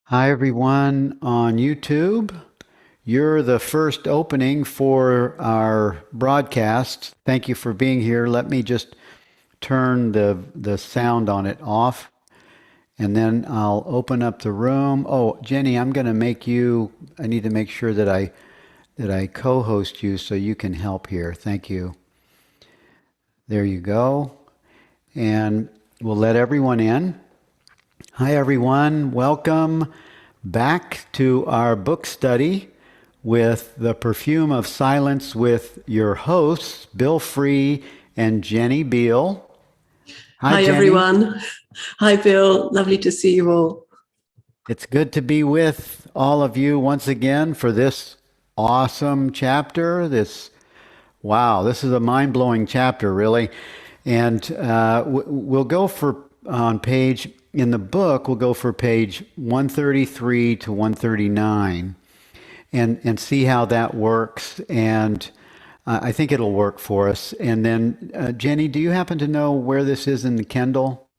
Hi, everyone on YouTube. You're the first opening for our broadcast. Thank you for being here. Let me just turn the sound on it off, and then I'll open up the room. Oh, Jenny, I'm going to make you, I need to make sure that I co-host you so you can help here. Thank you. There you go. And we'll let everyone in. Hi, everyone. Welcome back to our book study with The Perfume of Silence with your hosts, Bill Free and Jenny Beal. Hi, Hi, Jenny. everyone. Hi, Bill. Lovely to see you all. It's good to be with all of you once again for this awesome chapter. Wow, this is a mind-blowing chapter, really. And we'll go for on page in the book. We'll go for page 133 to 139, and see how that works. And I think it'll work for us. And then, Jenny, do you happen to know where this is in the Kindle?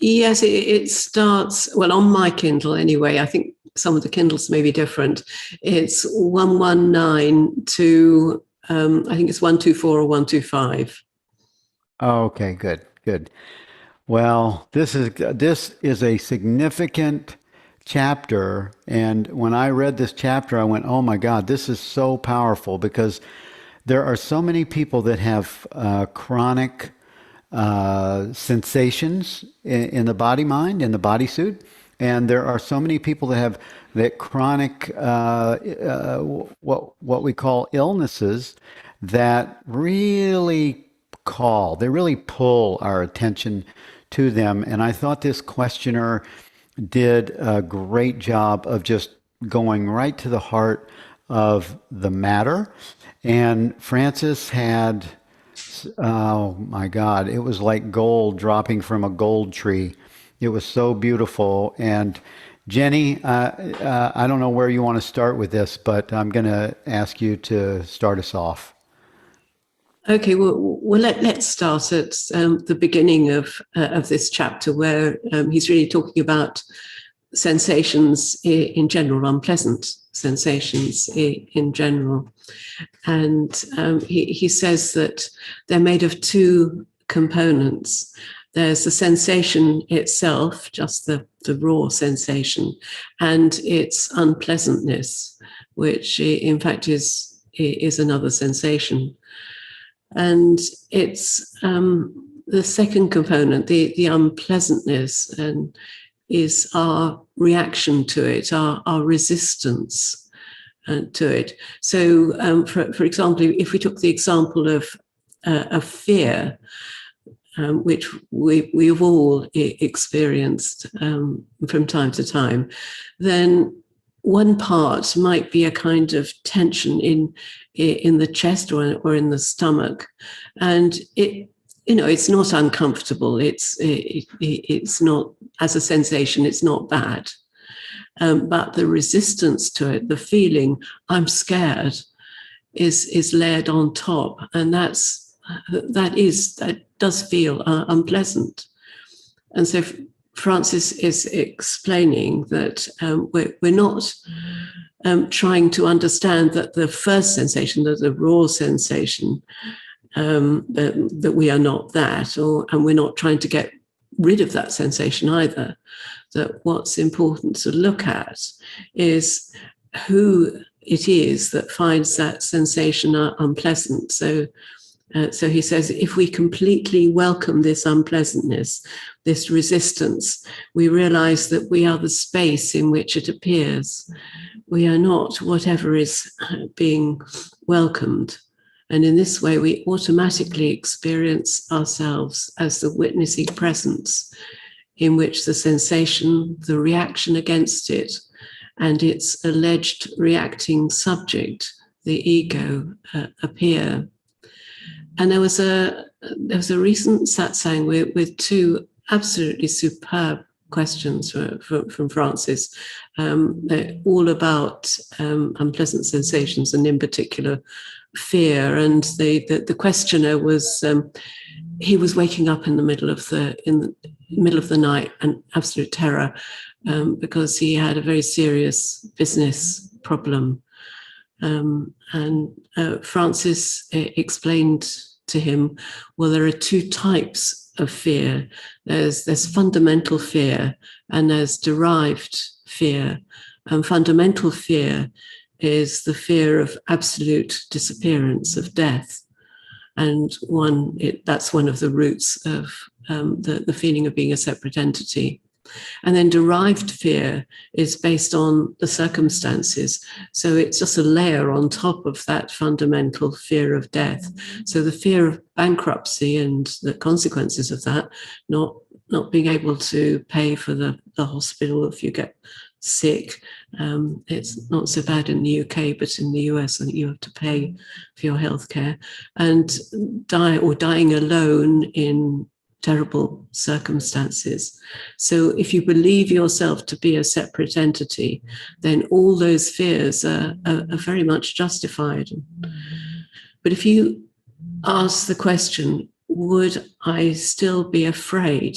Yes, it starts, well, on my Kindle anyway. I think some of the Kindles may be different. It's 119 to, I think it's 124 or 125. Oh, okay, good, good. Well, this is a significant chapter, and when I read this chapter, I went, "Oh my God, this is so powerful," because there are so many people that have chronic sensations in the body mind, in the bodysuit. And there are so many people that have that chronic, what we call illnesses that really they really pull our attention to them. And I thought this questioner did a great job of just going right to the heart of the matter. And Francis had, oh my God, it was like gold dropping from a gold tree. It was so beautiful. And Jenny, I don't know where you want to start with this, but I'm going to ask you to start us off. Okay, well let's start at the beginning of this chapter where he's really talking about sensations in general, unpleasant sensations in general. And he says that they're made of two components. There's the sensation itself, just the raw sensation, and its unpleasantness, which in fact is another sensation. And it's the second component, the unpleasantness, and is our reaction to it, our resistance to it. So, for example, if we took the example of fear, which we've all experienced from time to time, then one part might be a kind of tension in the chest or in the stomach, and it's not uncomfortable. It's not, as a sensation, it's not bad. But the resistance to it, the feeling I'm scared, is layered on top, and that does feel unpleasant. And so Francis is explaining that we're not trying to understand that the first sensation, the raw sensation, that we are not that, and we're not trying to get rid of that sensation either. That what's important to look at is who it is that finds that sensation unpleasant. So he says, if we completely welcome this unpleasantness, this resistance, we realize that we are the space in which it appears. We are not whatever is being welcomed. And in this way, we automatically experience ourselves as the witnessing presence in which the sensation, the reaction against it, and its alleged reacting subject, the ego, appear. And there was a recent satsang with two absolutely superb questions from Francis, all about unpleasant sensations, and in particular fear. And the questioner was he was waking up in the middle of the night and absolute terror, because he had a very serious business problem. And Francis explained to him, well, there are two types of fear. There's fundamental fear and there's derived fear. And fundamental fear is the fear of absolute disappearance, of death. And that's one of the roots of the feeling of being a separate entity. And then derived fear is based on the circumstances. So it's just a layer on top of that fundamental fear of death. So the fear of bankruptcy and the consequences of that, not being able to pay for the hospital if you get sick. It's not so bad in the UK, but in the US, I think you have to pay for your healthcare. And dying alone in terrible circumstances. So if you believe yourself to be a separate entity, then all those fears are very much justified. But if you ask the question, would I still be afraid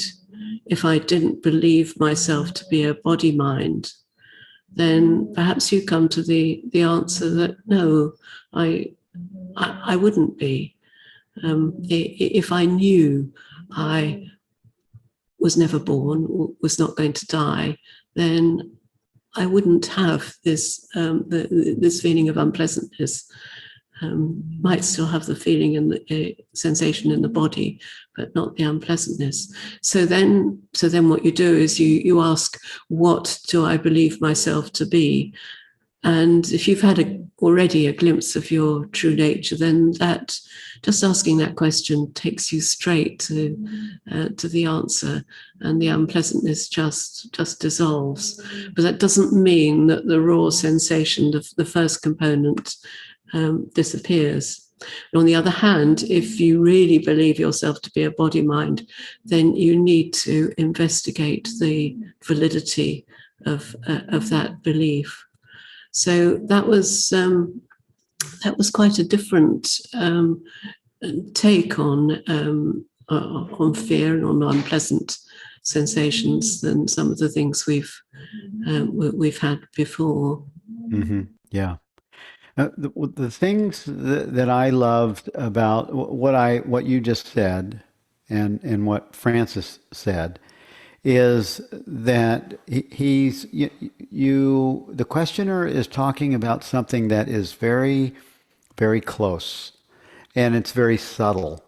if I didn't believe myself to be a body-mind, then perhaps you come to the answer that no, I wouldn't be. If I knew I was never born, or was not going to die, then I wouldn't have this this feeling of unpleasantness. Might still have the feeling and the sensation in the body, but not the unpleasantness. So then what you do is you ask, what do I believe myself to be? And if you've had already a glimpse of your true nature, then that just asking that question takes you straight to the answer, and the unpleasantness just dissolves. But that doesn't mean that the raw sensation of the first component disappears. And on the other hand, if you really believe yourself to be a body-mind, then you need to investigate the validity of that belief. So that was quite a different take on fear and on unpleasant sensations than some of the things we've had before. Mm-hmm. Yeah. The things that I loved about what you just said and what Francis said is that the questioner is talking about something that is very, very close, and it's very subtle.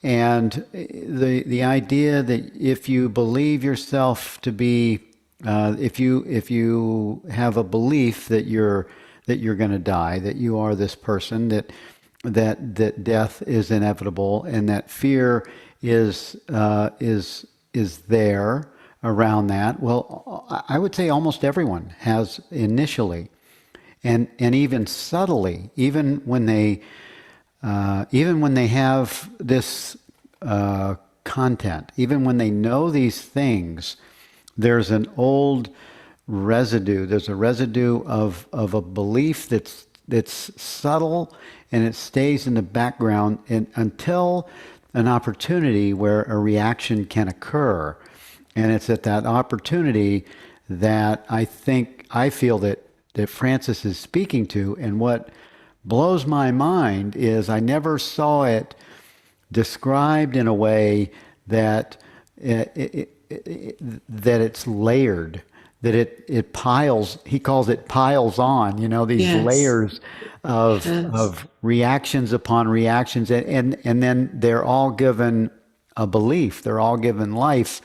And the idea that if you believe yourself to be, if you have a belief that you're going to die, that you are this person, that death is inevitable, and that fear is there around that. Well, I would say almost everyone has initially, and even subtly, even when they have this content, even when they know these things, there's an old residue. There's a residue of a belief that's subtle, and it stays in the background until an opportunity where a reaction can occur. And it's at that opportunity that I feel that Francis is speaking to. And what blows my mind is I never saw it described in a way that that it's layered, that it piles. He calls it piles on. These Yes. layers of reactions upon reactions, and then they're all given a belief. They're all given life,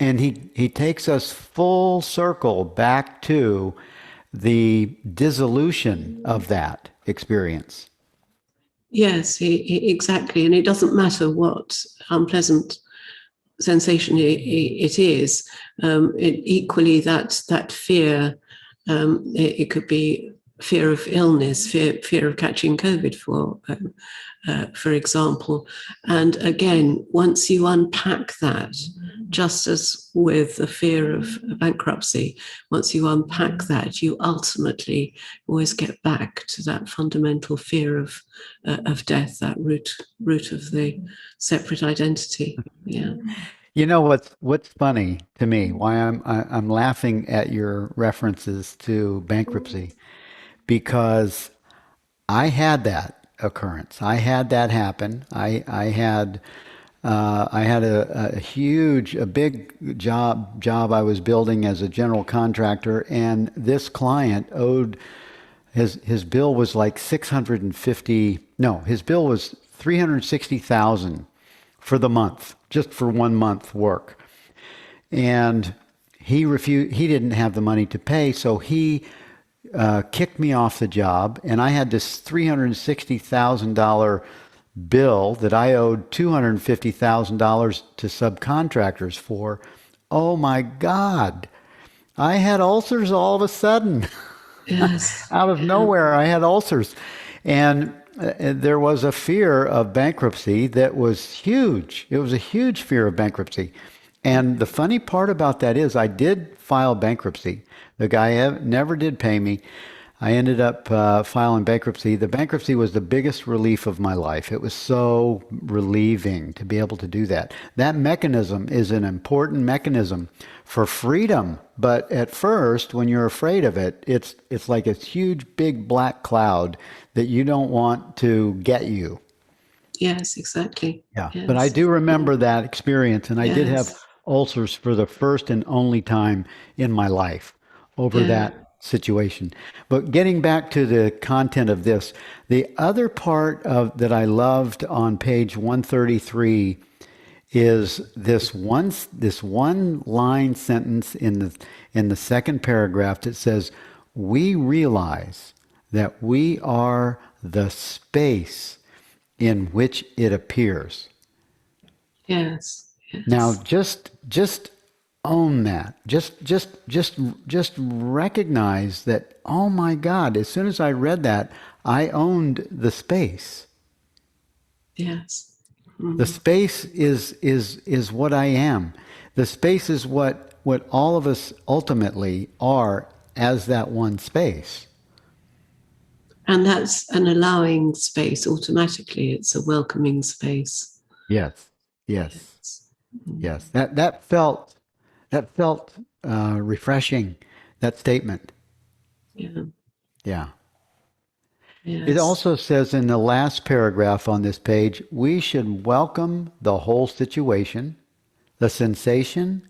and he takes us full circle back to the dissolution of that experience. Yes, exactly. And it doesn't matter what unpleasant sensation it is. Equally, that fear, it could be fear of illness, fear of catching COVID, for example. And again, once you unpack that, just as with the fear of bankruptcy, once you unpack that, you ultimately always get back to that fundamental fear of death, that root of the separate identity. Yeah. You know what's funny to me? Why I'm laughing at your references to bankruptcy, because I had that occurrence. I had that happen. I had a huge, a big job I was building as a general contractor, and this client owed his bill was like 650. No, his bill was 360,000 for the month, just for 1 month work, and he refused. He didn't have the money to pay, so he kicked me off the job, and I had this $360,000 bill that I owed $250,000 to subcontractors for. Oh my God. I had ulcers all of a sudden. Yes. Out of nowhere, I had ulcers. And there was a fear of bankruptcy that was huge. It was a huge fear of bankruptcy. And the funny part about that is I did file bankruptcy. The guy never did pay me. I ended up filing bankruptcy. The bankruptcy was the biggest relief of my life. It was so relieving to be able to do that. That mechanism is an important mechanism for freedom. But at first, when you're afraid of it, it's like a huge, big black cloud that you don't want to get you. Yes, exactly. Yeah. Yes. But I do remember that experience, and I did have Yes. ulcers for the first and only time in my life over Yeah. that situation. But getting back to the content of this, the other part of that I loved on page 133 is this one line sentence in the second paragraph that says, "We realize that we are the space in which it appears." Yes. Yes. Now, just own that. Just recognize that. Oh my God! As soon as I read that, I owned the space. Yes. The space is what I am. The space is what all of us ultimately are as that one space. And that's an allowing space automatically. It's a welcoming space. Yes. Yes. Yes. Yes. That felt refreshing. That statement. Yeah. Yeah. Yes. It also says in the last paragraph on this page, we should welcome the whole situation, the sensation,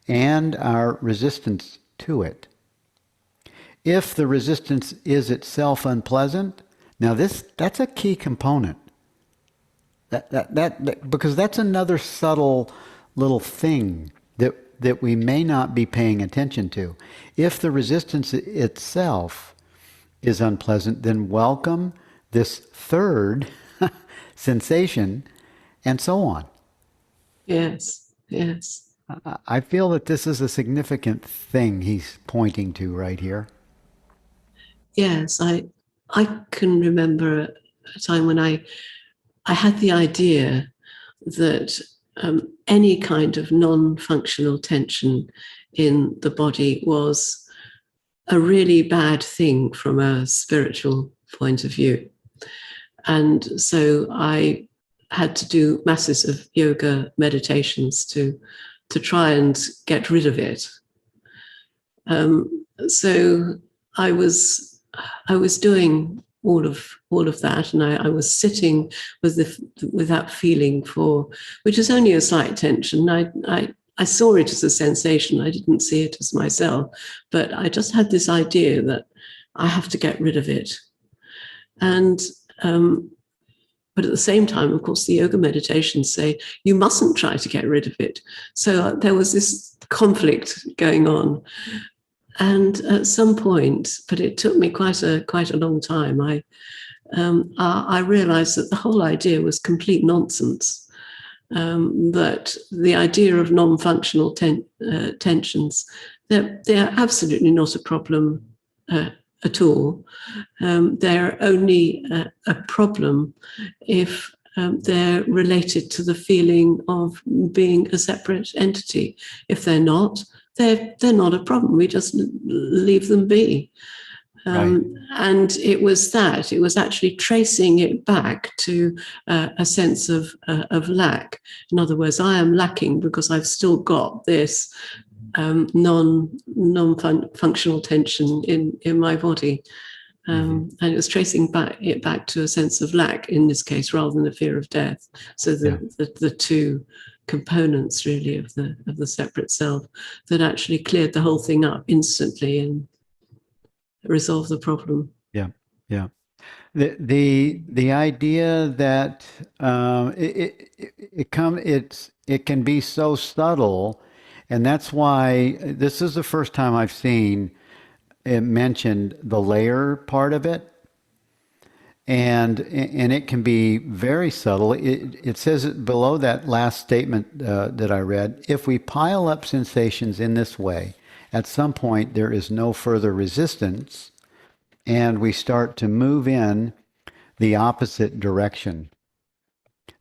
and our resistance to it. If the resistance is itself unpleasant, now that's a key component. That because that's another subtle little thing that we may not be paying attention to. If the resistance itself is unpleasant, then welcome this third sensation, and so on. Yes. Yes. I feel that this is a significant thing he's pointing to right here. Yes. I can remember a time when I had the idea that any kind of non-functional tension in the body was a really bad thing from a spiritual point of view. And so I had to do masses of yoga meditations to try and get rid of it. So I was doing all of that, and I was sitting with that feeling which is only a slight tension. I saw it as a sensation. I didn't see it as myself, but I just had this idea that I have to get rid of it. And but at the same time, of course, the yoga meditations say you mustn't try to get rid of it. So there was this conflict going on. And at some point, but it took me quite a long time, I realized that the whole idea was complete nonsense. That the idea of non-functional tensions, they're absolutely not a problem at all. They're only a problem if they're related to the feeling of being a separate entity. If they're not, they're not a problem. We just leave them be. Right. And it was actually tracing it back to a sense of lack. In other words, I am lacking because I've still got this non-functional tension in my body. And it was tracing it back to a sense of lack in this case, rather than the fear of death. So the two components really of the separate self that actually cleared the whole thing up instantly and resolved the problem. Yeah. Yeah. The idea that it can be so subtle, and that's why this is the first time I've seen it mentioned the layer part of it, and it can be very subtle. It says it below that last statement that I read. If we pile up sensations in this way, at some point there is no further resistance, and we start to move in the opposite direction.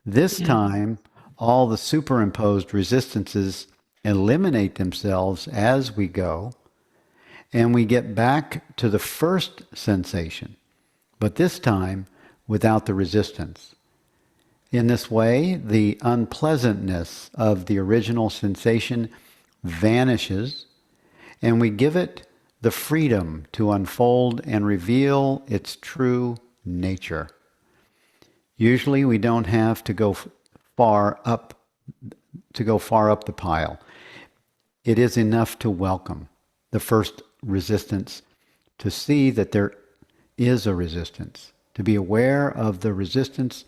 This time, all the superimposed resistances eliminate themselves as we go, and we get back to the first sensation, but this time without the resistance. In this way, the unpleasantness of the original sensation vanishes, and we give it the freedom to unfold and reveal its true nature. Usually we don't have to go far up the pile. It is enough to welcome the first resistance, to see that there is a resistance. To be aware of the resistance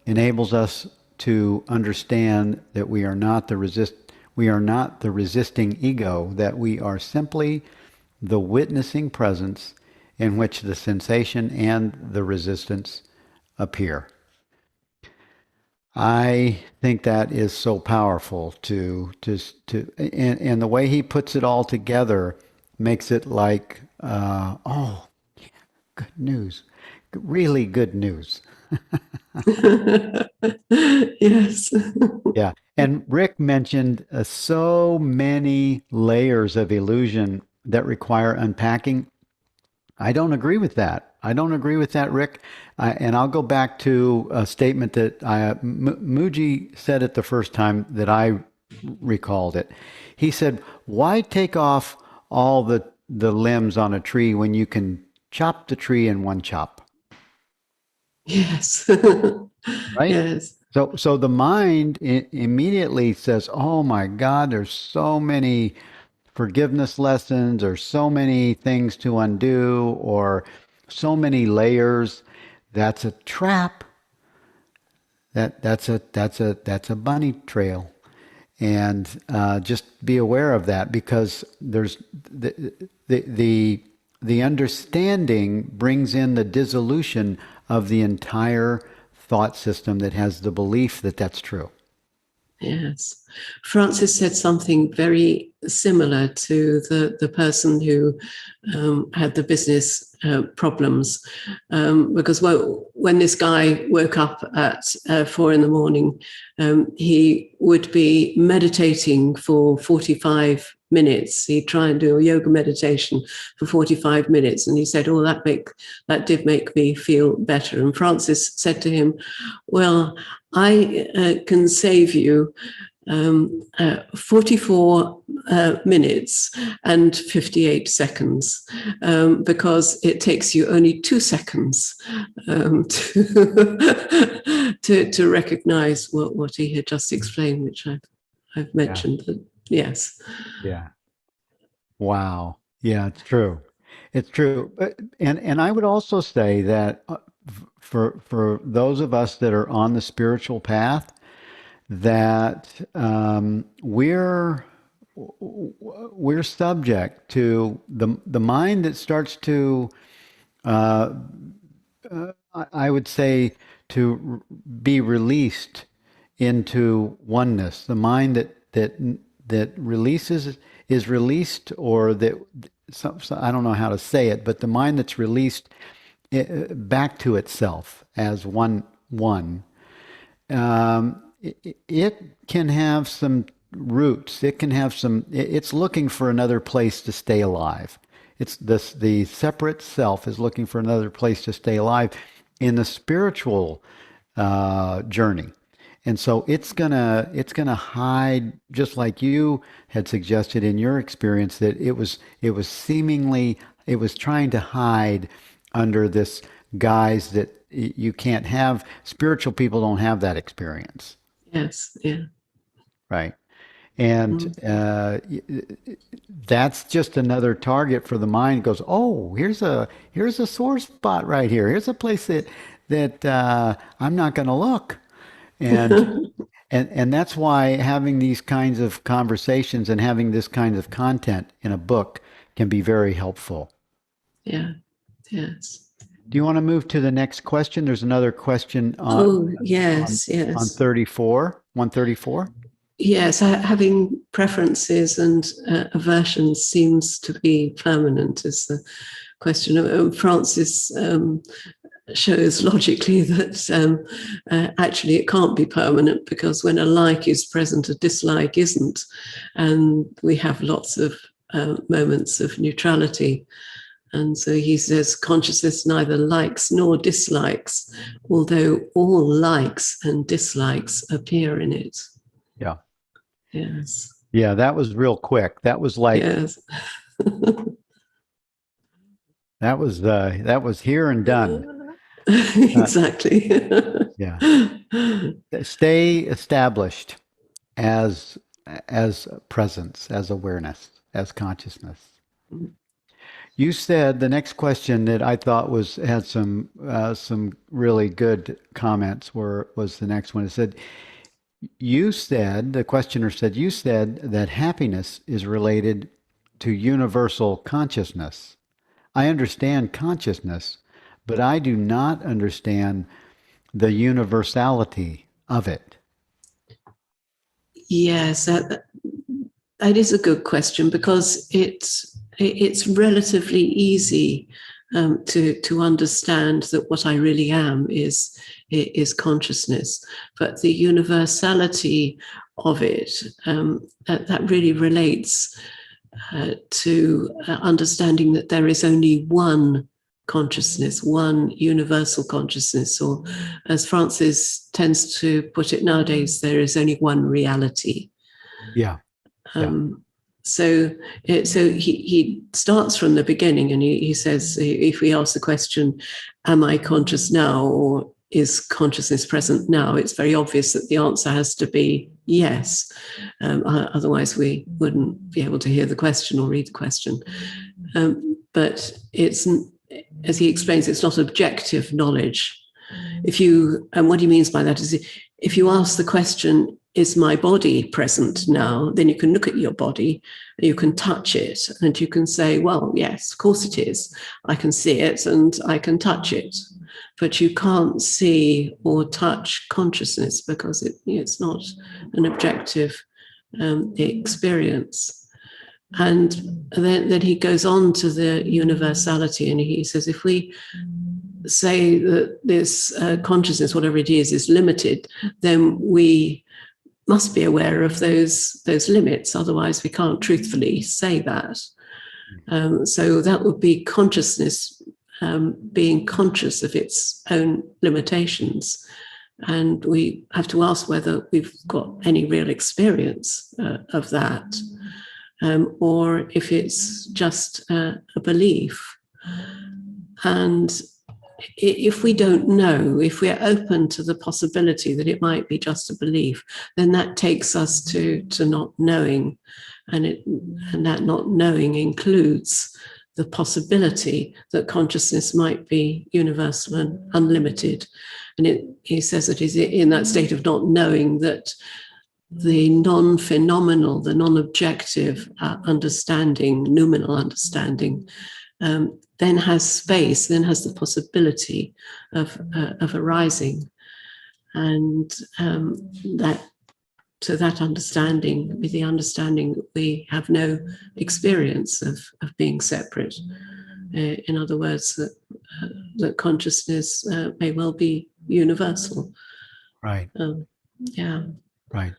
enables us to understand that we are not the resisting ego, that we are simply the witnessing presence in which the sensation and the resistance appear. I think that is so powerful and the way he puts it all together makes it like, good news, really good news. Yes. Yeah. And Rick mentioned so many layers of illusion that require unpacking. I don't agree with that. Rick. And I'll go back to a statement that Muji said it the first time that I recalled it. He said, why take off all the limbs on a tree when you can chop the tree in one chop? Yes. Right? Yes. So the mind immediately says, oh my God, there's so many forgiveness lessons, or so many things to undo, or so many layers. That's a trap. That's a bunny trail. And just be aware of that, because there's the understanding brings in the dissolution of the entire thought system that has the belief that that's true. Yes. Francis said something very similar to the person who had the business problems, because when this guy woke up at 4 a.m, he would be meditating for 45 minutes. He'd try and do a yoga meditation for 45 minutes. And he said, oh, that did make me feel better. And Francis said to him, well, I can save you 44 minutes and 58 seconds, because it takes you only 2 seconds to recognize what he had just explained, which I've mentioned. Yeah. Yes. Yeah. Wow. Yeah, it's true. It's true. And I would also say that for those of us that are on the spiritual path, that we're subject to the mind that starts to I would say to be released into oneness. The mind that releases is released, or so I don't know how to say it, but the mind that's released back to itself as one, it can have some roots. It can have some. It's looking for another place to stay alive. It's this the separate self is looking for another place to stay alive in the spiritual journey. And so it's gonna hide, just like you had suggested in your experience, that it was trying to hide under this guise that you can't have. Spiritual people don't have that experience, Yes, yeah. right? And that's just another target for the mind. It goes, oh, here's a sore spot right here. Here's a place that I'm not going to look. And and that's why having these kinds of conversations and having this kind of content in a book can be very helpful. Yeah, yes. Do you want to move to the next question? There's another question Oh, yes, on yes. 34, 134. Yes, having preferences and aversions seems to be permanent is the question. Francis shows logically that actually it can't be permanent, because when a like is present, a dislike isn't. And we have lots of moments of neutrality. And so he says consciousness neither likes nor dislikes, although all likes and dislikes appear in it. Yeah. Yes. Yeah, that was real quick. That was like Yes. that was here and done. Exactly. Yeah. Stay established as presence, as awareness, as consciousness. You said the next question that I thought had some really good comments was the next one. It said, the questioner said, you said that happiness is related to universal consciousness. I understand consciousness, but I do not understand the universality of it. Yes, that is a good question, because it's relatively easy to understand that what I really am is consciousness, but the universality of it, that really relates to understanding that there is only one consciousness, one universal consciousness, or as Francis tends to put it nowadays, there is only one reality. Yeah. Yeah. So he starts from the beginning, and he says, if we ask the question, am I conscious now, or is consciousness present now? It's very obvious that the answer has to be yes. Otherwise, we wouldn't be able to hear the question or read the question. But it's, as he explains, it's not objective knowledge. And what he means by that is, if you ask the question, is my body present now? Then you can look at your body, and you can touch it, and you can say, well, yes, of course it is. I can see it and I can touch it. But you can't see or touch consciousness, because it's not an objective experience. And then he goes on to the universality, and he says, if we say that this consciousness, whatever it is limited, then we must be aware of those limits. Otherwise, we can't truthfully say that. So that would be consciousness being conscious of its own limitations. And we have to ask whether we've got any real experience of that, or if it's just a belief. And if we don't know, if we're open to the possibility that it might be just a belief, then that takes us to not knowing. And that not knowing includes the possibility that consciousness might be universal and unlimited. And he says that he's in that state of not knowing that the non-phenomenal, the non-objective understanding, noumenal understanding, then has space, then has the possibility of arising. And that to that understanding, with the understanding that we have no experience of being separate. In other words, that consciousness may well be universal. Right. Yeah. Right.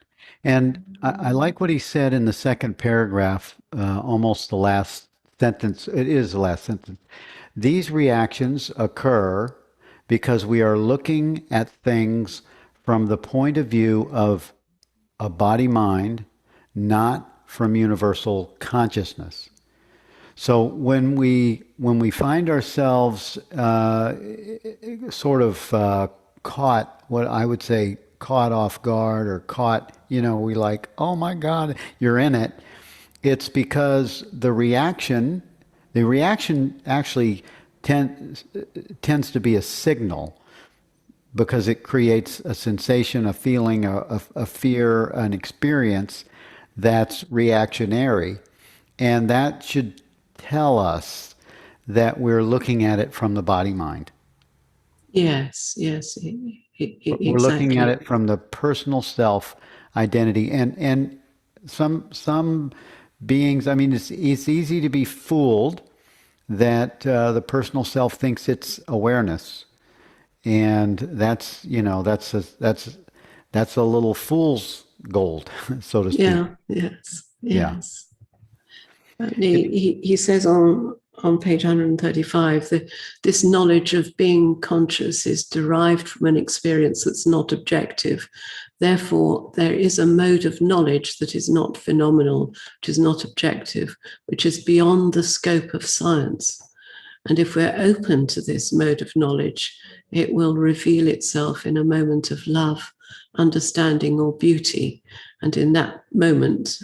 And I like what he said in the second paragraph, almost the last sentence. It is the last sentence. These reactions occur because we are looking at things from the point of view of a body mind, not from universal consciousness. So when we find ourselves sort of caught, what I would say, caught off guard or caught, we like, oh my God, you're in it. It's because the reaction actually tends to be a signal, because it creates a sensation, a feeling, a fear, an experience that's reactionary. And that should tell us that we're looking at it from the body mind. Yes, We're looking at exactly. it from the personal self identity. And some beings, I mean, it's easy to be fooled that the personal self thinks it's awareness. And that's a little fool's gold, so to speak. Yeah, yes, Yeah. yes. He says on page 135 that this knowledge of being conscious is derived from an experience that's not objective. Therefore, there is a mode of knowledge that is not phenomenal, which is not objective, which is beyond the scope of science. And if we're open to this mode of knowledge, it will reveal itself in a moment of love, understanding, or beauty. And in that moment,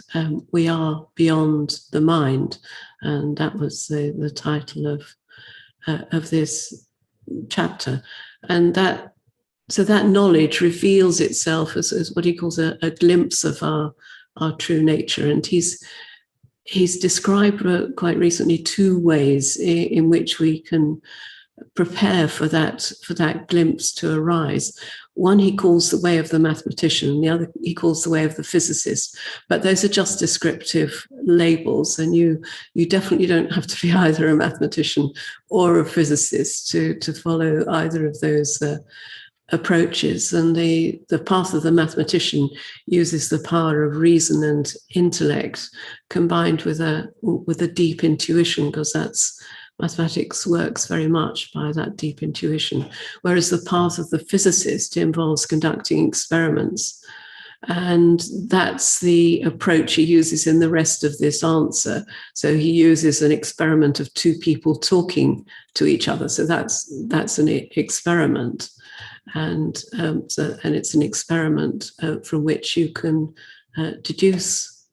we are beyond the mind. And that was the title of this chapter. And that knowledge reveals itself as what he calls a glimpse of our true nature. And he's described quite recently 2 ways in which we can prepare for that glimpse to arise. One he calls the way of the mathematician, the other he calls the way of the physicist. But those are just descriptive labels, and you definitely don't have to be either a mathematician or a physicist to follow either of those approaches. And the path of the mathematician uses the power of reason and intellect combined with a deep intuition, because mathematics works very much by that deep intuition. Whereas the path of the physicist involves conducting experiments. And that's the approach he uses in the rest of this answer. So he uses an experiment of 2 people talking to each other. So that's an experiment. And it's an experiment from which you can deduce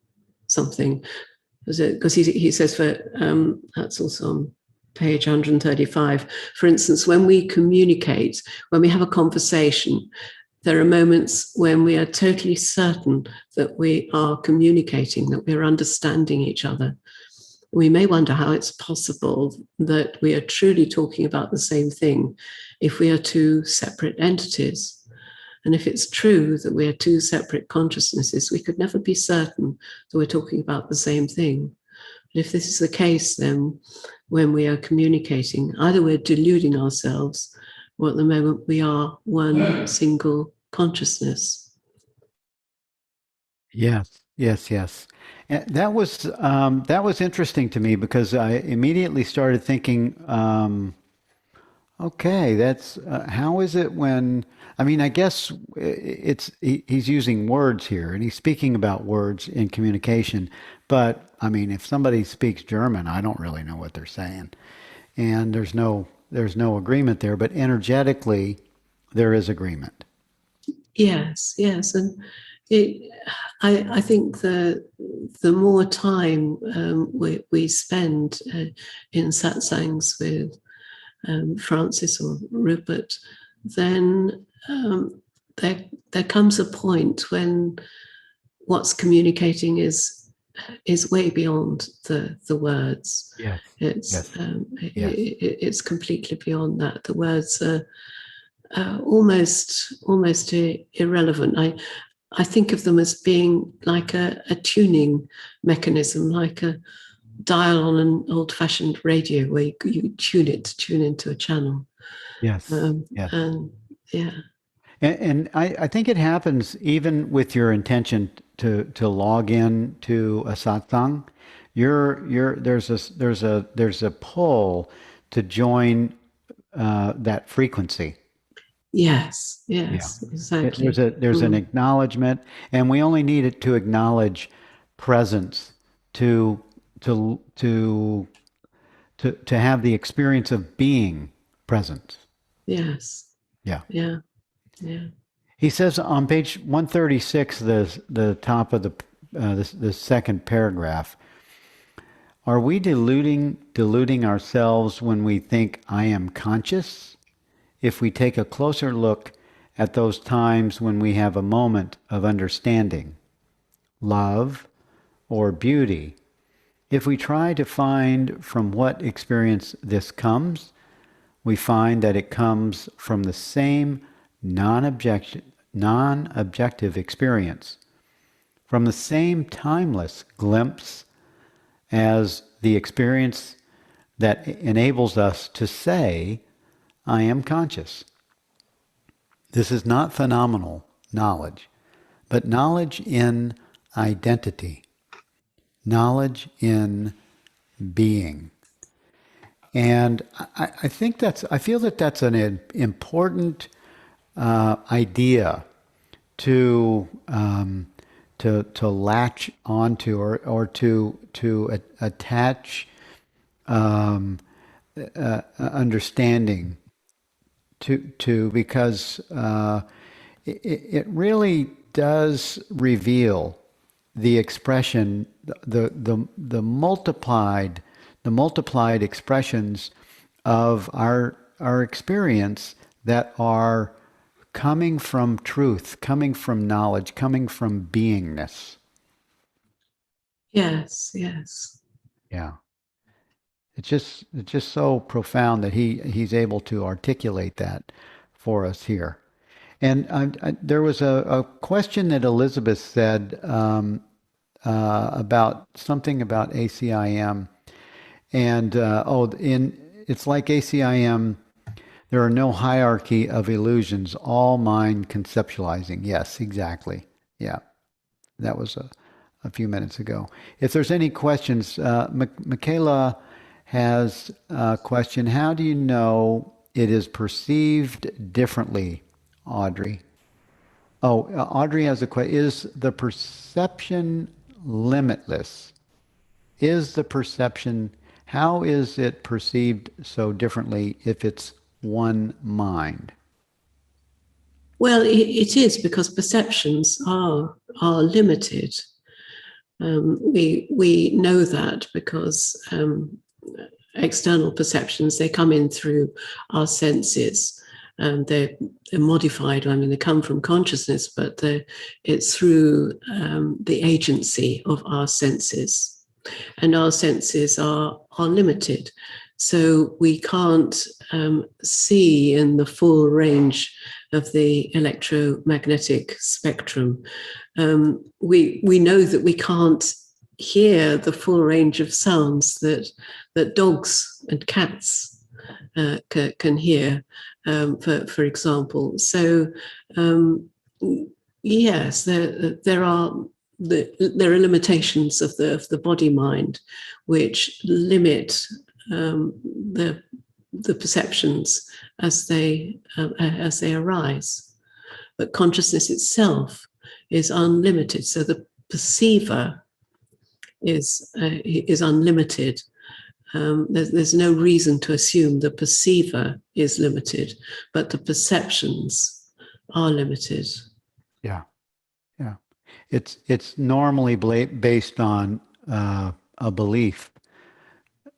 something. Because he says, that's also on page 135, for instance, when we communicate, when we have a conversation, there are moments when we are totally certain that we are communicating, that we're understanding each other. We may wonder how it's possible that we are truly talking about the same thing if we are 2 separate entities. And if it's true that we are 2 separate consciousnesses, we could never be certain that we're talking about the same thing. But if this is the case, then when we are communicating, either we're deluding ourselves, or at the moment we are one single consciousness. Yes. That was interesting to me, because I immediately started thinking, okay, that's how is it when? I mean, I guess he's using words here, and he's speaking about words in communication. But I mean, if somebody speaks German, I don't really know what they're saying, and there's no agreement there. But energetically, there is agreement. Yes, and I think the more time we spend in satsangs with Francis or Rupert, then there comes a point when what's communicating is way beyond the words. Yes. It's completely beyond that. The words are almost irrelevant. I think of them as being like a tuning mechanism, like a dial on an old-fashioned radio where you tune it to tune into a channel. Yes. Yes. And yeah. And I think it happens even with your intention to log in to a satsang. There's a pull to join that frequency. Yes, Yeah. yes, exactly. There's an acknowledgement, and we only need it to acknowledge presence to to to to have the experience of being present. Yes, Yeah. yeah, yeah. He says on page 136, the top of the second paragraph, are we deluding ourselves when we think I am conscious? If we take a closer look at those times when we have a moment of understanding, love, or beauty, if we try to find from what experience this comes, we find that it comes from the same non-objective experience, from the same timeless glimpse as the experience that enables us to say, I am conscious. This is not phenomenal knowledge, but knowledge in identity, knowledge in being. And I feel that that's an important idea to latch onto or to attach understanding to because it really does reveal the expression, the multiplied expressions of our experience that are coming from truth, coming from knowledge, coming from beingness. Yes, yes. Yeah. It's just so profound that he's able to articulate that for us here. And there was a question that Elizabeth said about something about ACIM, and it's like ACIM. There are no hierarchy of illusions, all mind conceptualizing. Yes, exactly. Yeah, that was a few minutes ago. If there's any questions, Michaela has a question. How do you know it is perceived differently, Audrey? Oh, Audrey has a question. Is the perception limitless? Is the perception, how is it perceived so differently if it's one mind? Well, it is because perceptions are limited. We know that because external perceptions, they come in through our senses. They're modified. I mean, they come from consciousness, but it's through the agency of our senses, and our senses are limited. So we can't see in the full range of the electromagnetic spectrum. We know that we can't hear the full range of sounds that dogs and cats can hear, for example. So yes, there are limitations of the body mind which limit the perceptions as they arise. But consciousness itself is unlimited, so the perceiver is unlimited. There's no reason to assume the perceiver is limited, but the perceptions are limited. Yeah, yeah. It's normally based on a belief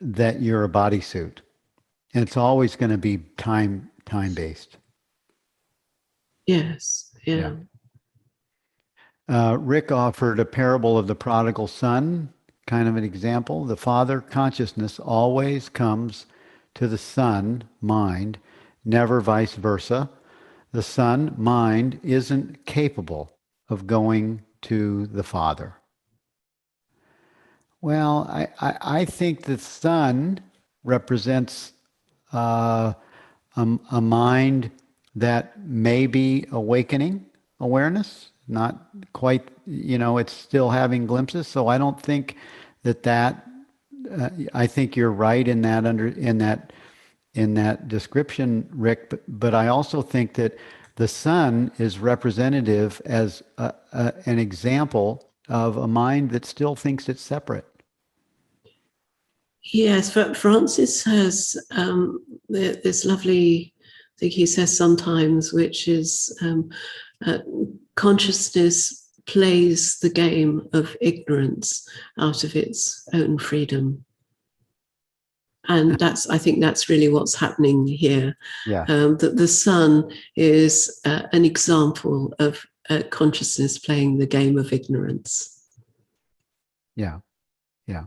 that you're a bodysuit, and it's always going to be time based. Yes, yeah. Rick offered a parable of the prodigal son, kind of an example. The father consciousness always comes to the son mind, never vice versa. The son mind isn't capable of going to the Father? Well, I think the sun represents uh, a mind that may be awakening awareness, not quite, it's still having glimpses. So I don't think that I think you're right in that in that description, Rick. But I also think that the sun is representative as an example of a mind that still thinks it's separate. Yes, but Francis has this lovely thing he says sometimes, which is uh, consciousness plays the game of ignorance out of its own freedom. And I think that's really what's happening here. Yeah. That the sun is an example of consciousness playing the game of ignorance. Yeah. Yeah.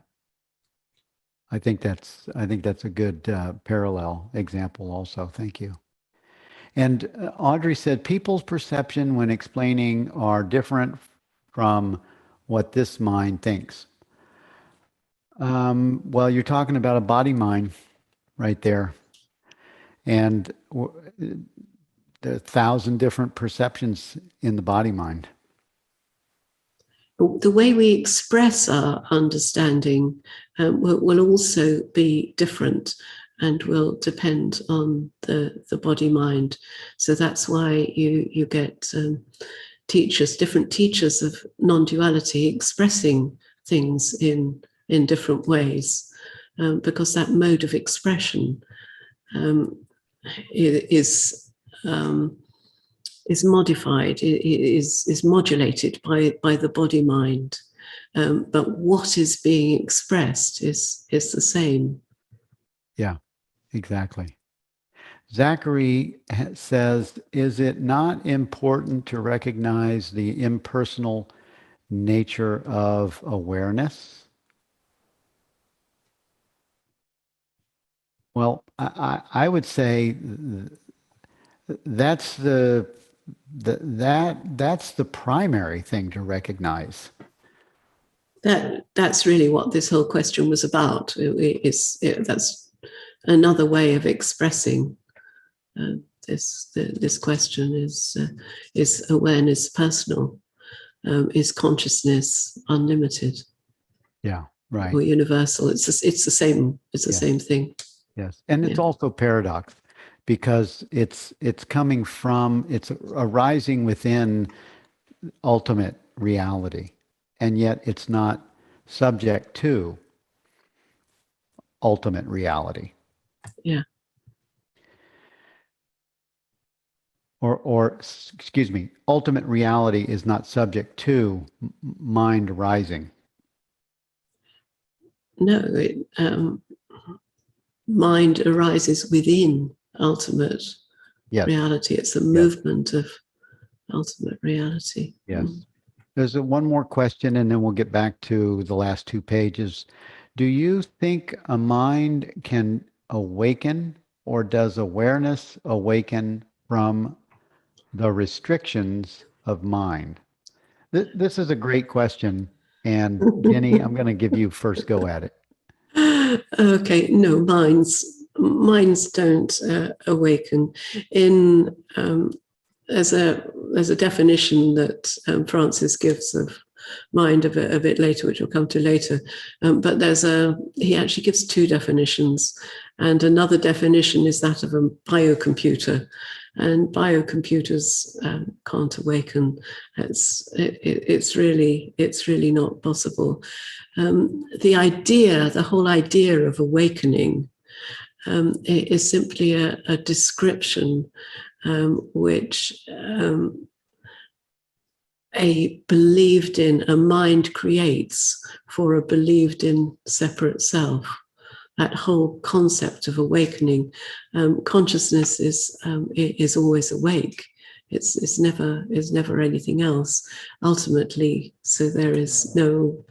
I think that's a good parallel example also. Thank you. And Audrey said people's perception when explaining are different from what this mind thinks. Well, you're talking about a body mind right there. And there are 1,000 different perceptions in the body mind. The way we express our understanding will also be different and will depend on the body mind. So that's why you get different teachers of non-duality expressing things in different ways, because that mode of expression is modified, is modulated by the body mind, but what is being expressed is the same. Yeah, exactly. Zachary says, is it not important to recognize the impersonal nature of awareness? Well, I would say that's that's the primary thing to recognize. That's really what this whole question was about. That's another way of expressing this question is awareness personal? Is consciousness unlimited? Yeah, right. Or universal? It's the same. It's the same thing. Yes, and it's also paradox because it's arising within ultimate reality, and yet it's not subject to ultimate reality. Yeah. Or excuse me, ultimate reality is not subject to mind arising. No, mind arises within ultimate reality. It's a movement of ultimate reality. Yes. There's one more question, and then we'll get back to the last 2 pages. Do you think a mind can awaken, or does awareness awaken from the restrictions of mind? This is a great question. And Jenny, I'm going to give you first go at it. Okay, no, minds don't awaken. There's a definition that Francis gives of mind a bit later, which we'll come to later. But he actually gives 2 definitions, and another definition is that of a biocomputer. And biocomputers can't awaken. It's really not possible. The whole idea of awakening is simply a description which a mind creates for a believed in separate self. That whole concept of awakening, consciousness is always awake. It's never anything else. Ultimately, so there is no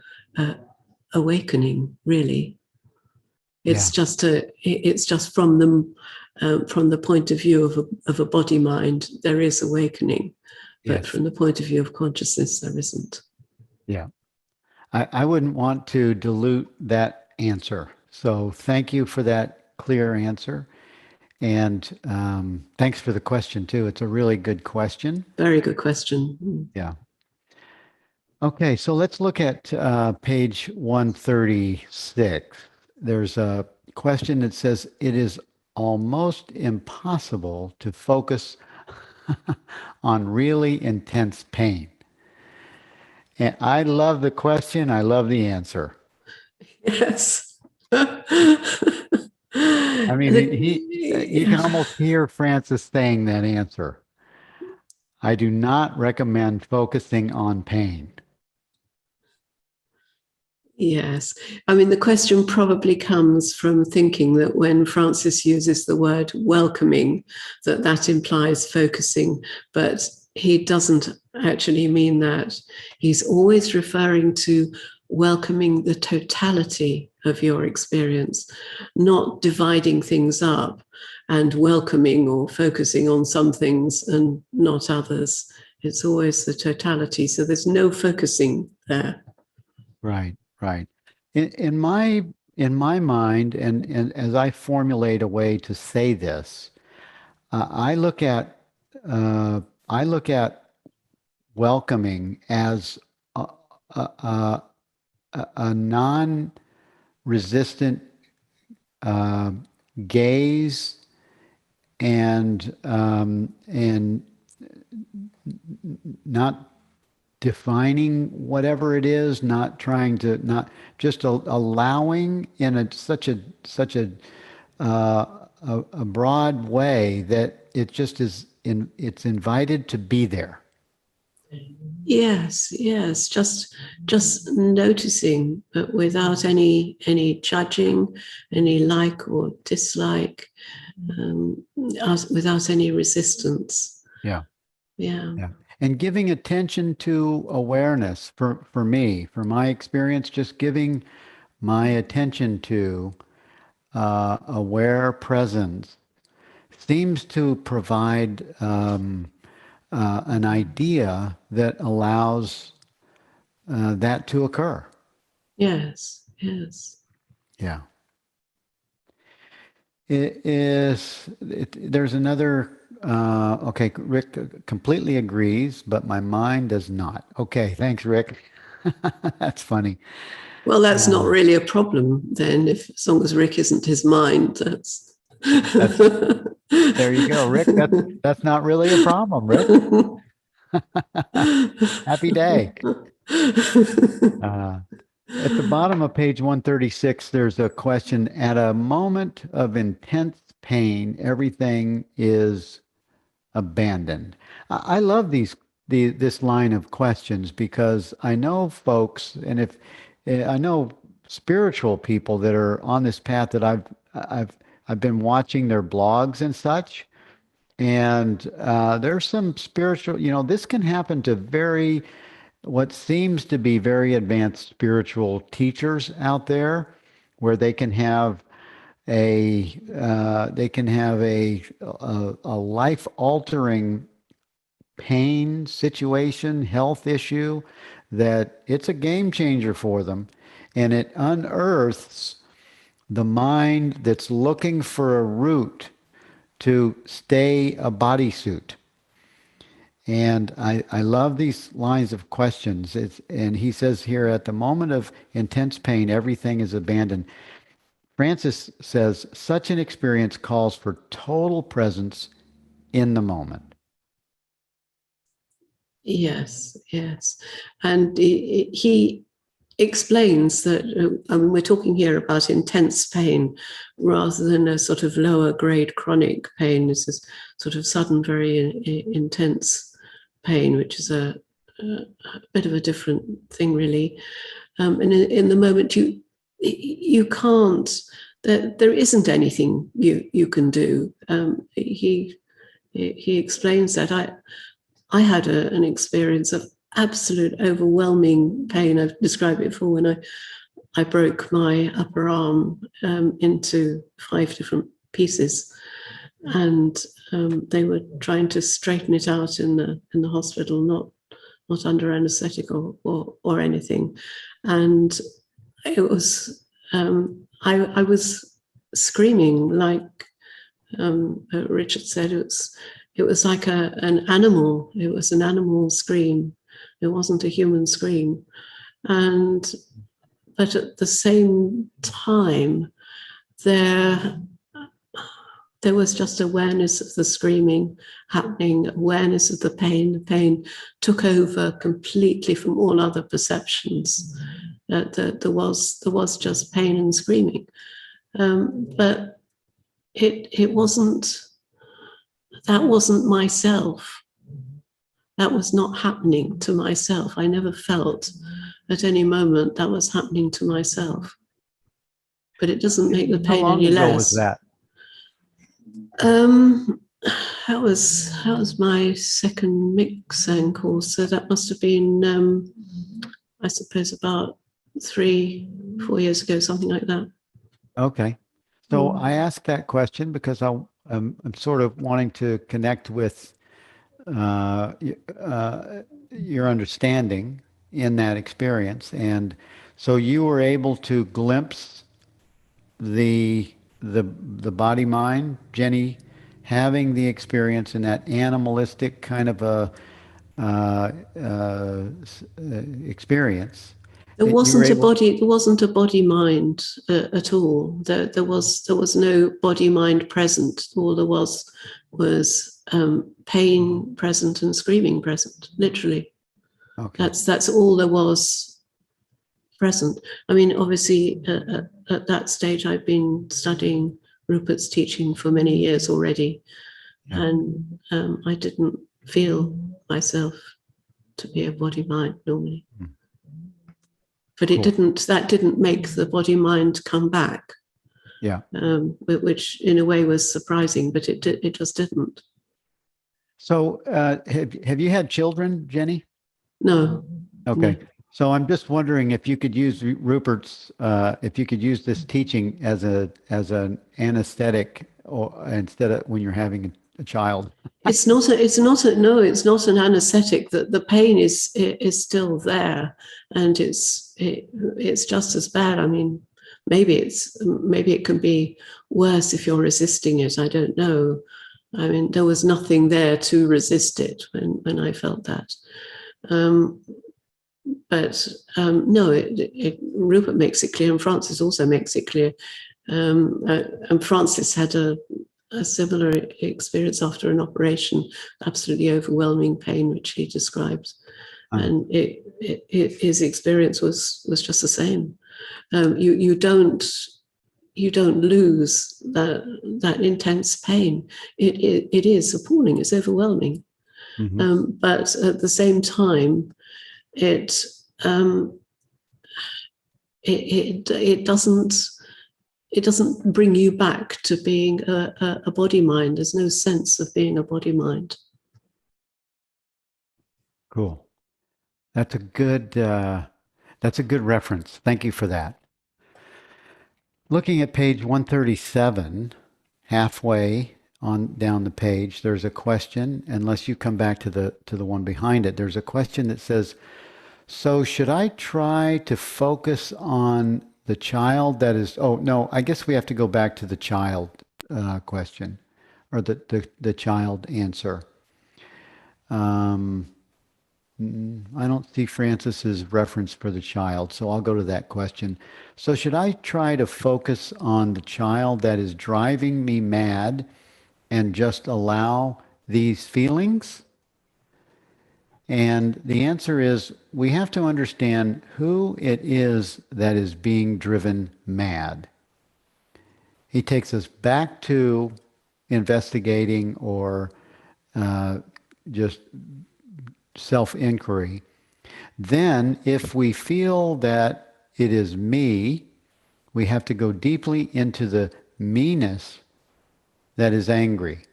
awakening really. It's just from the point of view of a body mind, there is awakening, but Yes. from the point of view of consciousness, there isn't. Yeah. I wouldn't want to dilute that answer. So thank you for that clear answer. And thanks for the question, too. It's a really good question. Very good question. Yeah. Okay, so let's look at page 136. There's a question that says, it is almost impossible to focus on really intense pain. And I love the question. I love the answer. Yes. I mean, you can almost hear Francis saying that answer. I do not recommend focusing on pain. Yes. I mean, the question probably comes from thinking that when Francis uses the word welcoming, that implies focusing, but he doesn't actually mean that. He's always referring to welcoming the totality of your experience, not dividing things up and welcoming or focusing on some things and not others. It's always the totality. So there's no focusing there. Right, right. In my mind, and as I formulate a way to say this, I look at welcoming as a, a non-resistant gaze and not defining whatever it is, not trying to, not just allowing in a broad way that it just is it's invited to be there. Yes, yes, just noticing, but without any judging, any like or dislike, without any resistance. Yeah. Yeah. Yeah. And giving attention to awareness for me, for my experience, just giving my attention to aware presence seems to provide an idea that allows that to occur. Yes, yes. Yeah. There's another, okay, Rick completely agrees, but my mind does not. Okay, thanks, Rick. That's funny. Well, that's not really a problem then, if as long as Rick isn't his mind, that's there you go, Rick. That's not really a problem, Rick. Happy day. At the bottom of page 136, there's a question. At a moment of intense pain, everything is abandoned. I love this line of questions because I know folks, and if I know spiritual people that are on this path that I've been watching their blogs and such, and there's some spiritual, this can happen to what seems to be very advanced spiritual teachers out there, where they can have a life altering pain situation, health issue, that it's a game changer for them, and it unearths the mind that's looking for a route to stay a bodysuit. And I love these lines of questions. And he says here, at the moment of intense pain, everything is abandoned. Francis says, such an experience calls for total presence in the moment. Yes, yes. And he explains that, we're talking here about intense pain rather than a sort of lower grade chronic pain. This is sort of sudden, very intense pain, which is a bit of a different thing, really. And in the moment, you can't, there isn't anything you can do. He explains that. I had an experience of absolute overwhelming pain. I've described it before, when I broke my upper arm into 5 different pieces. and they were trying to straighten it out in the hospital, not under anaesthetic or anything. And it was I was screaming like Richard said. It was like an animal. It was an animal scream. It wasn't a human scream. But at the same time, there was just awareness of the screaming happening, awareness of the pain. The pain took over completely from all other perceptions. There was just pain and screaming. But it wasn't, that wasn't myself. That was not happening to myself. I never felt at any moment that was happening to myself. But it doesn't make the pain any less. How long ago was that? That was my second mixing course, so that must have been, I suppose, about 3-4 years ago, something like that. Okay. So I asked that question because I'm sort of wanting to connect with your understanding in that experience. And so you were able to glimpse the body mind, Jenny, having the experience in that animalistic kind of a experience. There wasn't a body mind at all. There was no body mind present. All there was pain present and screaming present, literally. Okay. That's all there was present. I mean, obviously, at that stage, I've been studying Rupert's teaching for many years already, and I didn't feel myself to be a body mind normally. But it that didn't make the body mind come back. Yeah. Which in a way was surprising, but it just didn't. So have you had children, Jenny? No. Okay. No. So I'm just wondering if you could use Rupert's, if you could use this teaching as an anesthetic, or instead of when you're having a child. It's not an anesthetic. That the pain is still there, and it's just as bad. I mean, maybe it can be worse if you're resisting it. I don't know. I mean, there was nothing there to resist it when I felt that. But no, Rupert makes it clear, and Francis also makes it clear. And Francis had a similar experience after an operation, absolutely overwhelming pain, which he describes. And his experience was just the same. You don't lose that intense pain. It is appalling. It's overwhelming. Mm-hmm. But at the same time, it doesn't bring you back to being a body mind. There's no sense of being a body mind. Cool. That's a good reference. Thank you for that. Looking at page 137, halfway on down the page, there's a question. Unless you come back to the one behind it, there's a question that says, "So should I try to focus on the child that is?" Oh no, I guess we have to go back to the child question, or the child answer. I don't see Francis's reference for the child, so I'll go to that question. So should I try to focus on the child that is driving me mad and just allow these feelings? And the answer is, we have to understand who it is that is being driven mad. He takes us back to investigating or just self-inquiry. Then, if we feel that it is me, we have to go deeply into the me-ness that is angry.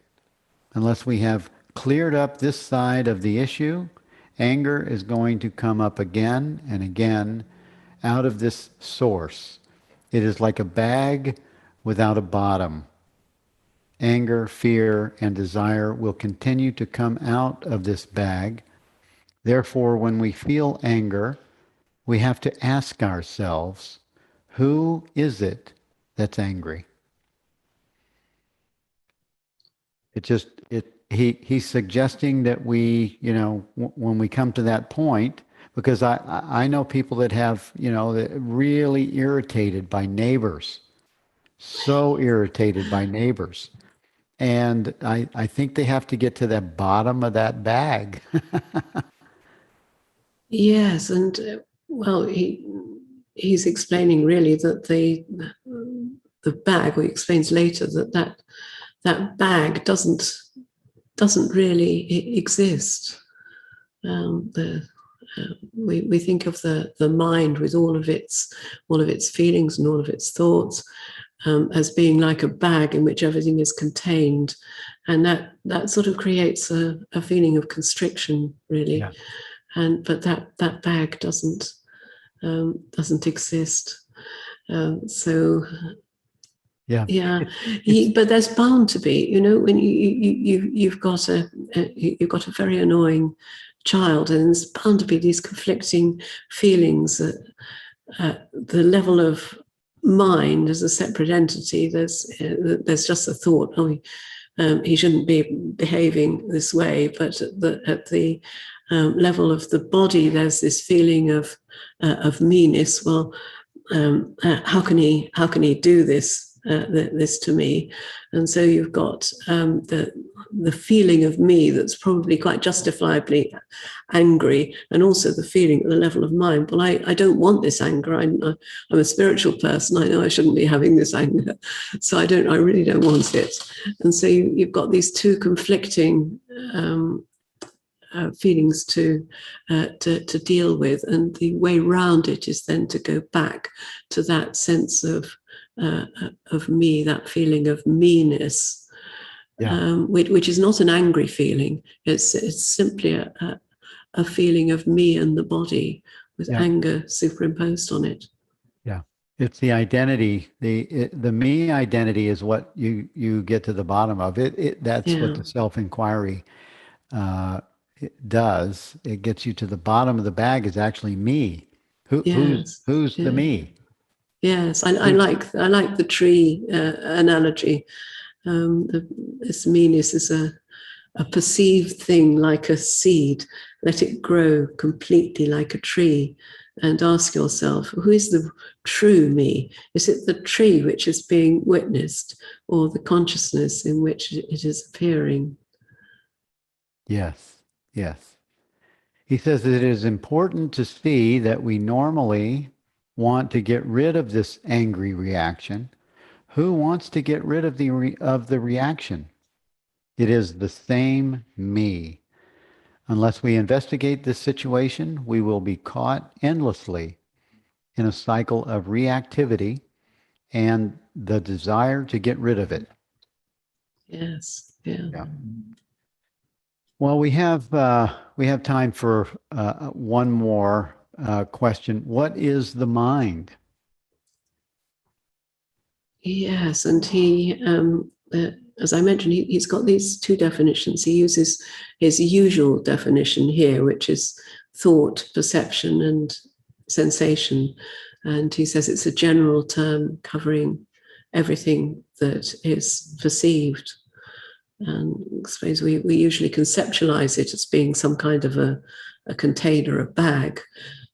Unless we have cleared up this side of the issue, anger is going to come up again and again out of this source. It is like a bag without a bottom. anger, fear, and desire will continue to come out of this bag. Therefore, when we feel anger, we have to ask ourselves, who is it that's angry? He's suggesting that we, when we come to that point, because I know people that have, that really irritated by neighbors, so irritated by neighbors. And I think they have to get to the bottom of that bag. Yes, and well, he's explaining really that the bag, or he explains later that bag doesn't really exist. We think of the mind with all of its feelings and all of its thoughts as being like a bag in which everything is contained, and that sort of creates a feeling of constriction, really. Yeah. But that bag doesn't exist. So Yeah. yeah, but there's bound to be, when you've got a very annoying child, and there's bound to be these conflicting feelings at the level of mind as a separate entity. There's just a thought, he shouldn't be behaving this way, but at the level of the body, there's this feeling of meanness. Well, how can he do this to me? And so you've got the feeling of me that's probably quite justifiably angry, and also the feeling at the level of mind. Well, I don't want this anger. I'm a spiritual person. I know I shouldn't be having this anger, so I really don't want it. And so you've got these two conflicting feelings to deal with, and the way round it is then to go back to that sense of me, that feeling of meanness. Yeah. Which is not an angry feeling. It's simply a feeling of me and the body with anger superimposed on it. Yeah, it's the identity. The me identity is what you get to the bottom of it. That's what the self-inquiry does. It gets you to the bottom of the bag. Is actually me. Who's the me? Yes, I like the tree analogy. This meanness is a perceived thing, like a seed. Let it grow completely like a tree, and ask yourself, who is the true me? Is it the tree which is being witnessed, or the consciousness in which it is appearing? Yes, yes. He says that it is important to see that we normally want to get rid of this angry reaction. Who wants to get rid of the reaction? It is the same me. Unless we investigate this situation, we will be caught endlessly in a cycle of reactivity and the desire to get rid of it. Yes. Yeah. Well, we have time for one more question. What is the mind? Yes, and he, as I mentioned, he's got these two definitions. He uses his usual definition here, which is thought, perception, and sensation. And he says it's a general term covering everything that is perceived. And I suppose we usually conceptualize it as being some kind of a container, a bag,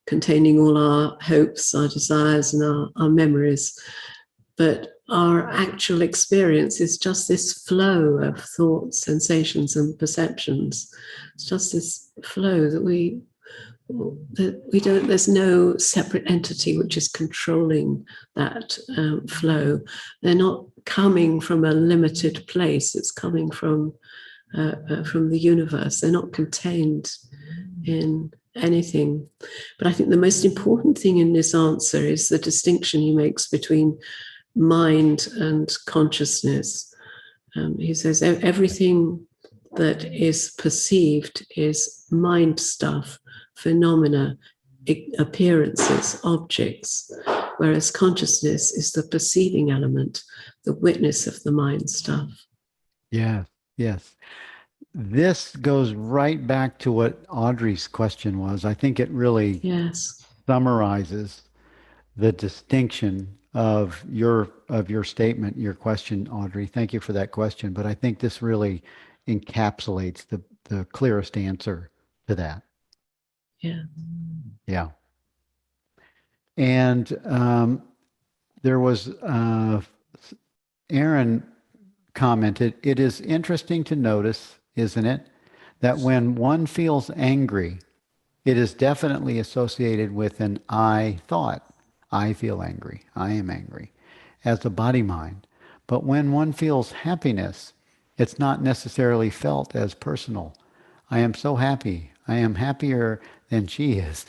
containing all our hopes, our desires, and our memories. But our actual experience is just this flow of thoughts, sensations, and perceptions. It's just this flow that we don't, there's no separate entity which is controlling that flow. They're not coming from a limited place. It's coming from the universe. They're not contained in anything. But I think the most important thing in this answer is the distinction he makes between mind and consciousness. He says everything that is perceived is mind stuff, phenomena, appearances, objects, whereas consciousness is the perceiving element, the witness of the mind stuff. Yes, yes. This goes right back to what Audrey's question was. I think it really Yes. summarizes the distinction of your statement, your question, Audrey. Thank you for that question. But I think this really encapsulates the clearest answer to that. Yeah. Yeah. And there was Aaron commented, it is interesting to notice, isn't it, that when one feels angry, it is definitely associated with an I thought. I feel angry. I am angry as a body mind. But when one feels happiness, it's not necessarily felt as personal. I am so happy. I am happier than she is.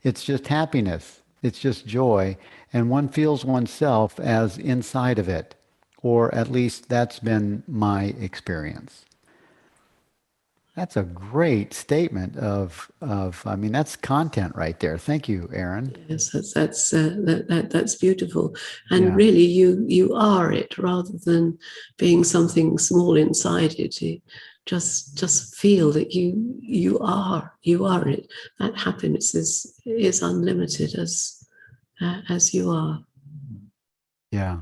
It's just happiness. It's just joy. And one feels oneself as inside of it. Or at least that's been my experience. That's a great statement I mean, that's content right there. Thank you, Aaron. Yes, that's beautiful, and Yeah. really, you are it rather than being something small inside it. You just feel that you are it. That happiness is unlimited as you are. Yeah.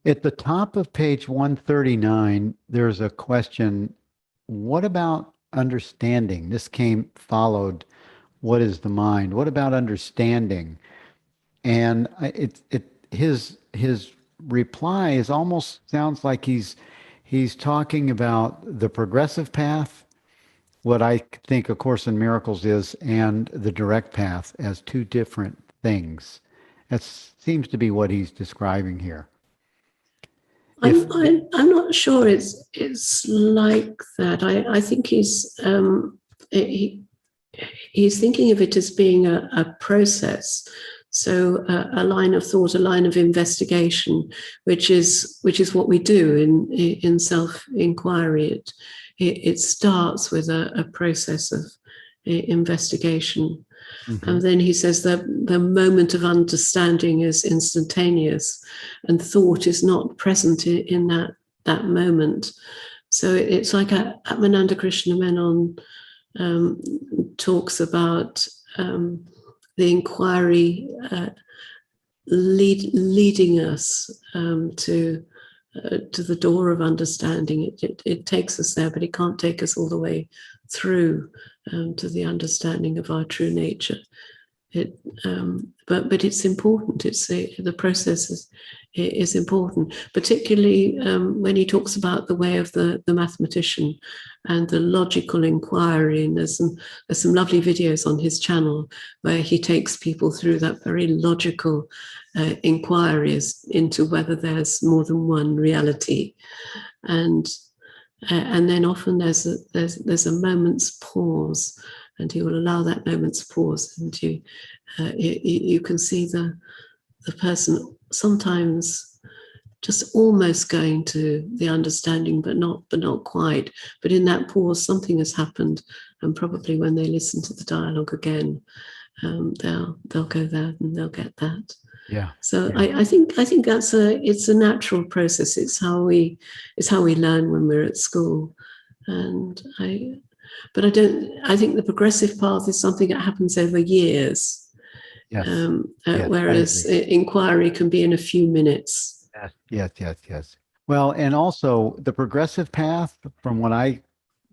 At the top of page 139, there's a question. What about understanding? This came followed. What is the mind? What about understanding? And his reply is almost sounds like he's talking about the progressive path, what I think A Course in Miracles is, and the direct path as two different things. That seems to be what he's describing here. If I'm not sure it's like that. I think he's thinking of it as being a process. So a line of thought, a line of investigation, which is what we do in self inquiry. It starts with a process of investigation. And Mhm. then he says that the moment of understanding is instantaneous, and thought is not present in that moment. So it's like Atmananda Krishna Menon um, talks about the inquiry leading us to the door of understanding. It takes us there, but it can't take us all the way through to the understanding of our true nature. But it's important. It's the process is important, particularly when he talks about the way of the mathematician and the logical inquiry. And there's some lovely videos on his channel where he takes people through that very logical inquiry into whether there's more than one reality, and then often there's a moment's pause, and he will allow that moment's pause, and you can see the person sometimes just almost going to the understanding, but not quite. But in that pause, something has happened, and probably when they listen to the dialogue again, they'll go there and they'll get that. Yeah. So Yeah. I think it's a natural process. It's how we learn when we're at school, and I think the progressive path is something that happens over years, Yes. Yes. I whereas agree. inquiry can be in a few minutes. Yes. Yes. Yes. Yes. Well, and also the progressive path, from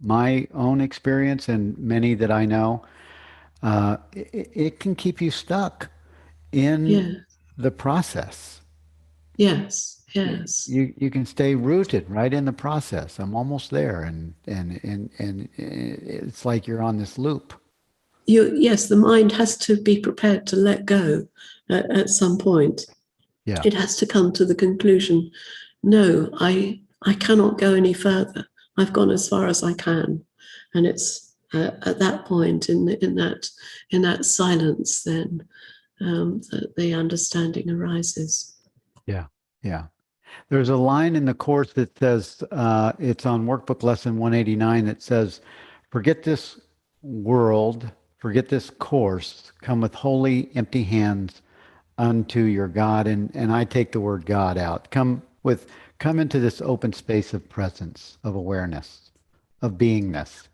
my own experience and many that I know, it can keep you stuck in Yeah. the process. Yes. You, Yes. you can stay rooted right in the process. I'm almost there, and it's like you're on this loop. Yes, the mind has to be prepared to let go at some point. Yeah. It has to come to the conclusion, no, I cannot go any further. I've gone as far as I can. And it's at that point in that silence then that the understanding arises. Yeah. Yeah. There's a line in the course that says, it's on workbook lesson 189 that says, forget this world, forget this course, come with holy, empty hands unto your God. And I take the word God out. Come with come into this open space of presence, of awareness, of beingness.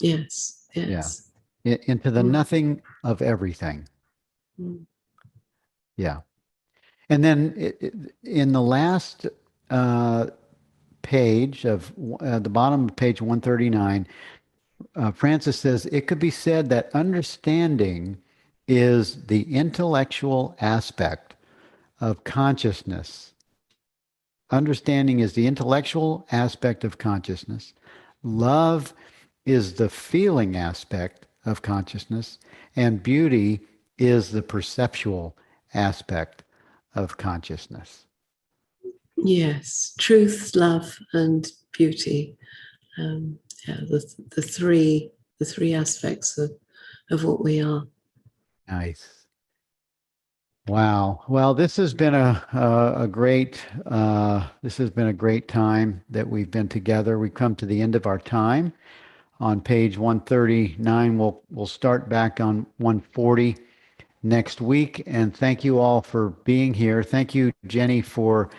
Yes. Yeah. Yes. Into the nothing of everything. Mm. Yeah. And then in the last page of the bottom of page 139, Francis says, it could be said that understanding is the intellectual aspect of consciousness. Understanding is the intellectual aspect of consciousness. Love is the feeling aspect of consciousness. And beauty is the perceptual aspect of consciousness. Yes. Truth, love, and beauty. Yeah, the three aspects of what we are. Nice. Wow. Well, this has been a great this has been a great time that we've been together. We've come to the end of our time. On page 139, we'll start back on 140 next week. And thank you all for being here. Thank you, Jenny, for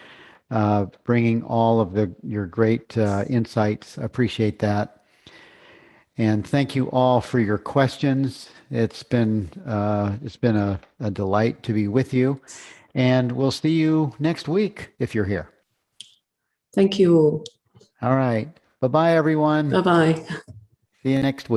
bringing all of your great insights. I appreciate that. And thank you all for your questions. It's been a delight to be with you. And we'll see you next week if you're here. Thank you all. All right. Bye-bye, everyone. Bye-bye. See you next week.